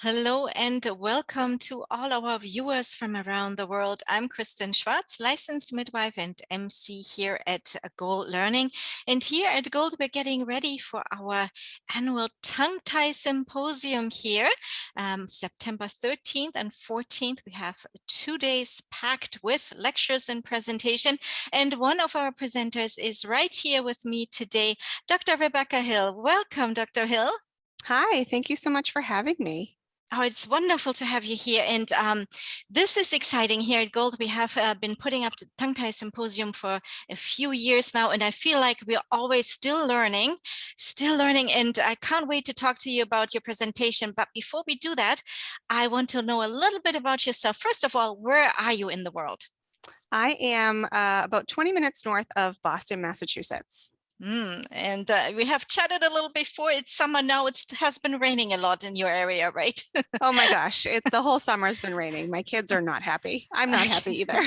Hello and welcome to all our viewers from around the world. I'm Kristen Schwartz, licensed midwife and MC here at Gold Learning. And here at Gold, we're getting ready for our annual tongue tie symposium here, September 13th and 14th. We have 2 days packed with lectures and presentation. And one of our presenters is right here with me today, Dr. Rebecca Hill. Welcome, Dr. Hill. Hi, thank you so much for having me. Oh, it's wonderful to have you here. And this is exciting here at Gold. We have been putting up the Tongue Tie Symposium for a few years now, and I feel like we're always still learning. And I can't wait to talk to you about your presentation. But before we do that, I want to know a little bit about yourself. First of all, where are you in the world? I am about 20 minutes north of Boston, Massachusetts. And we have chatted a little before. It's summer now. It has been raining a lot in your area, right? Oh my gosh, the whole summer has been raining. My kids are not happy. I'm not happy either.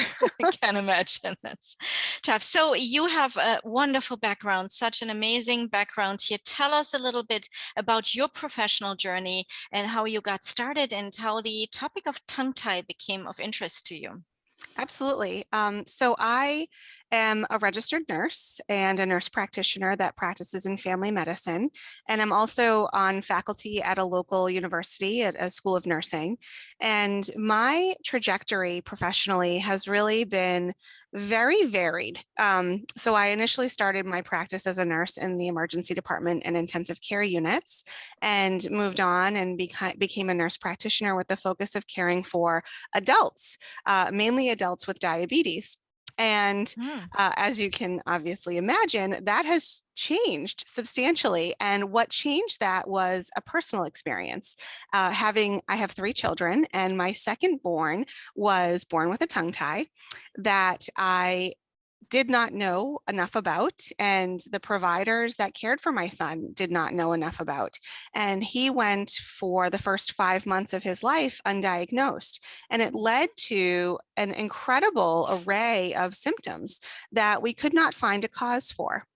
I can imagine. That's tough. So you have a wonderful background, such an amazing background here. Tell us a little bit about your professional journey and how you got started and how the topic of tongue tie became of interest to you. Absolutely. So I am a registered nurse and a nurse practitioner that practices in family medicine. And I'm also on faculty at a local university at a school of nursing. And my trajectory professionally has really been very varied. So I initially started my practice as a nurse in the emergency department and intensive care units and moved on and became a nurse practitioner with the focus of caring for adults, mainly adults with diabetes. And as you can obviously imagine, that has changed substantially. And what changed that was a personal experience. I have 3 children, and my second born was born with a tongue tie that I did not know enough about, and the providers that cared for my son did not know enough about. And he went for the first 5 months of his life undiagnosed. And it led to an incredible array of symptoms that we could not find a cause for.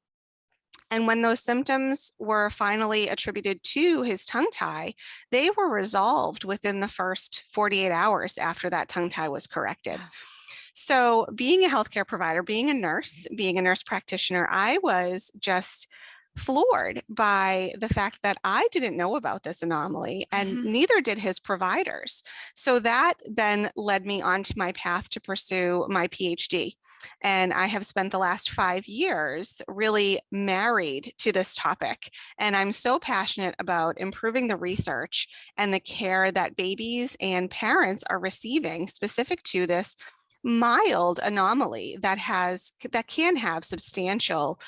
And when those symptoms were finally attributed to his tongue tie, they were resolved within the first 48 hours after that tongue tie was corrected. So being a healthcare provider, being a nurse practitioner, I was just floored by the fact that I didn't know about this anomaly, and neither did his providers. So that then led me onto my path to pursue my PhD. And I have spent the last 5 years really married to this topic. And I'm so passionate about improving the research and the care that babies and parents are receiving specific to this mild anomaly that can have substantial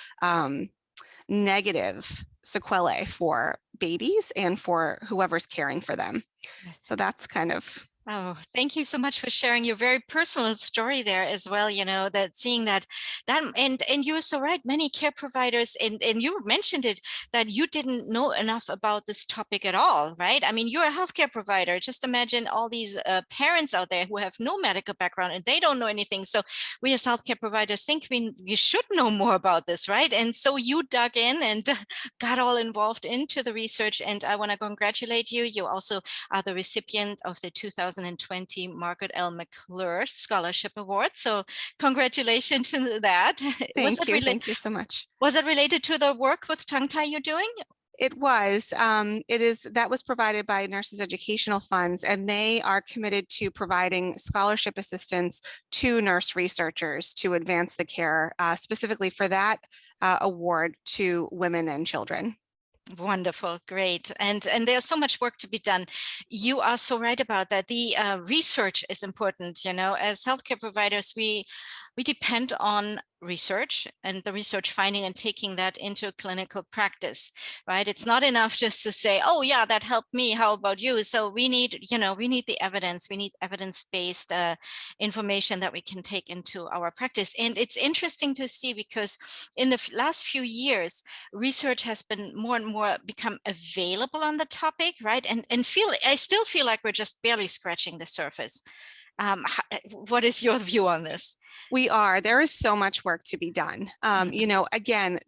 negative sequelae for babies and for whoever's caring for them. So that's kind of. Oh, thank you so much for sharing your very personal story there as well. You know, that seeing that and you're so right, many care providers, and you mentioned it, that you didn't know enough about this topic at all, right? I mean, you're a healthcare provider. Just imagine all these parents out there who have no medical background and they don't know anything. So we as healthcare providers think we should know more about this, right? And so you dug in and got all involved into the research. And I want to congratulate you. You also are the recipient of the 2020 Margaret L. McClure Scholarship Award. So congratulations to that. Thank you. Thank you so much. Was it related to the work with tongue tie you're doing? It was. That was provided by Nurses Educational Funds, and they are committed to providing scholarship assistance to nurse researchers to advance the care, specifically for that award to women and children. Wonderful, great. And there's so much work to be done. You are so right about that. The research is important. You know, as healthcare providers, we depend on research and the research finding and taking that into clinical practice, right? It's not enough just to say, oh yeah, that helped me, how about you? So we need the evidence. We need evidence-based information that we can take into our practice. And it's interesting to see, because in the last few years, research has been more and more become available on the topic, right? And I still feel like we're just barely scratching the surface. What is your view on this? There is so much work to be done. Again,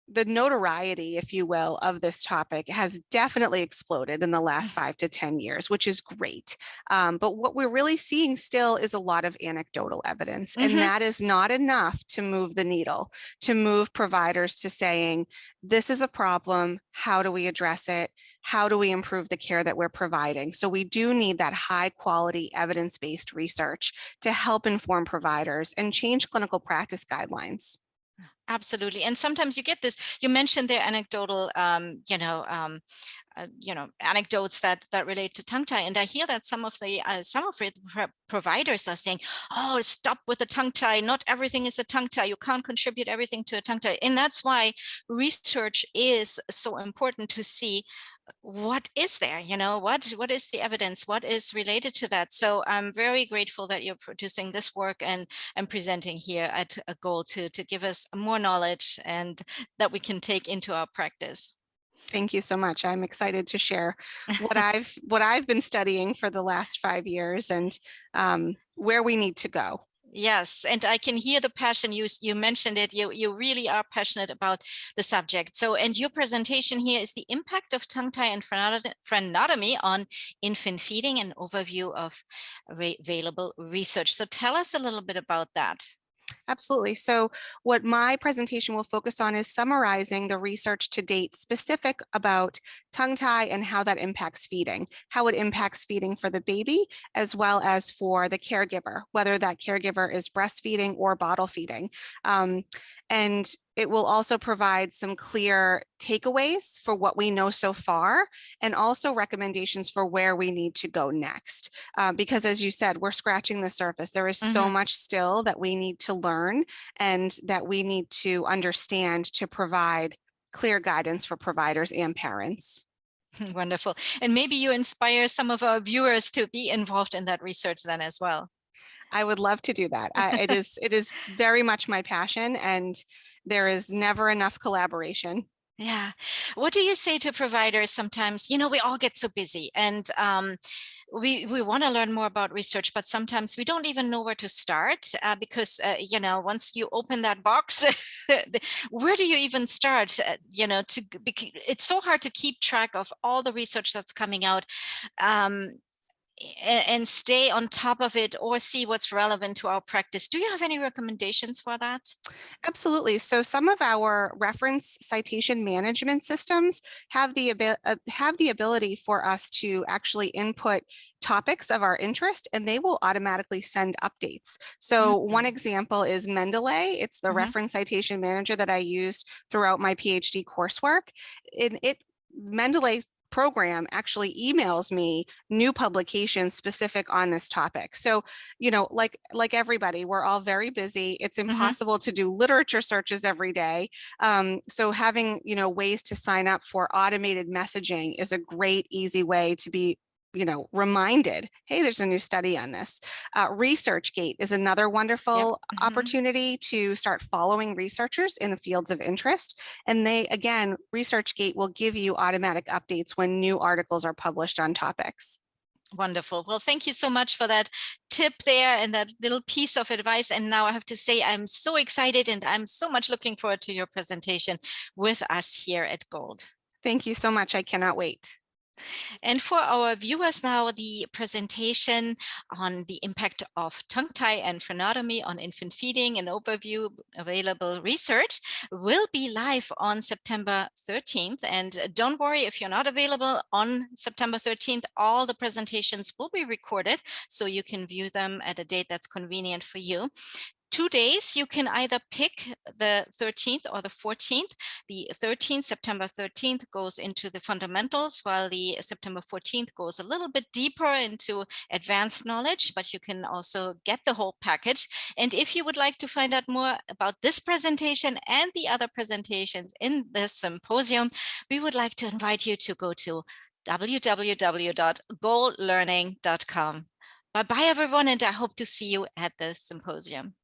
the notoriety, if you will, of this topic has definitely exploded in the last 5 to 10 years, which is great. But what we're really seeing still is a lot of anecdotal evidence, and Mhm. that is not enough to move the needle, to move providers to saying, this is a problem. How do we address it? How do we improve the care that we're providing? So we do need that high quality evidence-based research to help inform providers and change clinical practice guidelines. Absolutely. And sometimes you get this, you mentioned their anecdotal, anecdotes that relate to tongue tie, and I hear that some of the providers are saying, "Oh, stop with the tongue tie. Not everything is a tongue tie. You can't contribute everything to a tongue tie." And that's why research is so important, to see what is there, what is the evidence, what is related to that. So I'm very grateful that you're producing this work and presenting here at a goal to give us more knowledge and that we can take into our practice. Thank you so much. I'm excited to share what I've been studying for the last 5 years, and where we need to go. Yes, and I can hear the passion. You mentioned it. You really are passionate about the subject. So, and your presentation here is the impact of tongue tie and frenotomy on infant feeding, an overview of available research. So tell us a little bit about that. Absolutely. So what my presentation will focus on is summarizing the research to date specific about tongue tie and how that impacts feeding, how it impacts feeding for the baby, as well as for the caregiver, whether that caregiver is breastfeeding or bottle feeding. And it will also provide some clear takeaways for what we know so far, and also recommendations for where we need to go next. Because as you said, we're scratching the surface. There is so Mhm. much still that we need to learn and that we need to understand to provide clear guidance for providers and parents. Wonderful. And maybe you inspire some of our viewers to be involved in that research then as well. I would love to do that. It is very much my passion, and there is never enough collaboration. Yeah. What do you say to providers sometimes? We all get so busy, and we want to learn more about research, but sometimes we don't even know where to start, because once you open that box, where do you even start? It's so hard to keep track of all the research that's coming out. Um, and stay on top of it, or see what's relevant to our practice. Do you have any recommendations for that? Absolutely. So some of our reference citation management systems have the ability for us to actually input topics of our interest, and they will automatically send updates. So one Mhm. example is Mendeley. It's the Mhm. reference citation manager that I used throughout my PhD coursework. Mendeley program actually emails me new publications specific on this topic. So, like everybody, we're all very busy. It's Mhm. impossible to do literature searches every day. So having, ways to sign up for automated messaging is a great, easy way to be reminded, hey, there's a new study on this. ResearchGate is another Yep. wonderful Mhm. opportunity to start following researchers in the fields of interest. And again, ResearchGate will give you automatic updates when new articles are published on topics. Wonderful. Well, thank you so much for that tip there and that little piece of advice. And now I have to say, I'm so excited and I'm so much looking forward to your presentation with us here at Gold. Thank you so much. I cannot wait. And for our viewers now, the presentation on the impact of tongue tie and frenotomy on infant feeding, an overview, available research, will be live on September 13th. And don't worry if you're not available on September 13th, all the presentations will be recorded so you can view them at a date that's convenient for you. 2 days, you can either pick the 13th or the 14th. The 13th, September 13th, goes into the fundamentals, while the September 14th goes a little bit deeper into advanced knowledge, but you can also get the whole package. And if you would like to find out more about this presentation and the other presentations in this symposium, we would like to invite you to go to www.goallearning.com. Bye-bye, everyone, and I hope to see you at the symposium.